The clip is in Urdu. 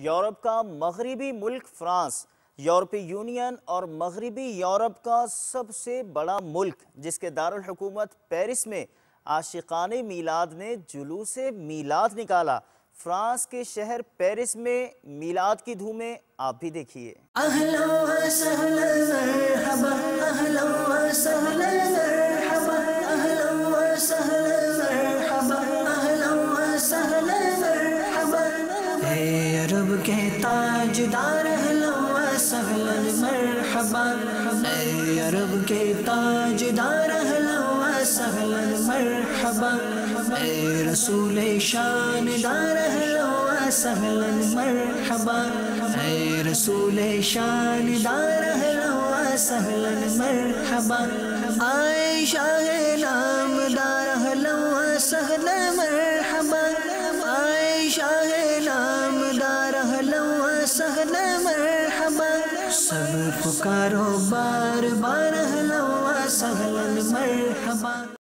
یورپ کا مغربی ملک فرانس یورپی یونین اور مغربی یورپ کا سب سے بڑا ملک جس کے دارالحکومت پیرس میں عاشقان میلاد نے جلوس میلاد نکالا۔ فرانس کے شہر پیرس میں میلاد کی دھومیں آپ بھی دیکھیے۔ اہلا و سہلا مرحبا، اہلا و سہلا مرحبا، اہلا و سہلا مرحبا، اہلا و سہلا مرحبا۔ اے عرب کے تاجدار اہلا و سہلا مرحبا، اے عرب کے تاجدار اہلا و سہلا مرحبا، اے رسول شاندار اہلا و سہلا مرحبا، اے رسول شاندار اہلا و سہلا مرحبا، آئے شاہ نامدار اہلا و سہلا مرحبا، آئے شاہ نامدار اہلا و سہلا مرحبا، سب پکارو بار بار اہلا و سہلا مرحبا۔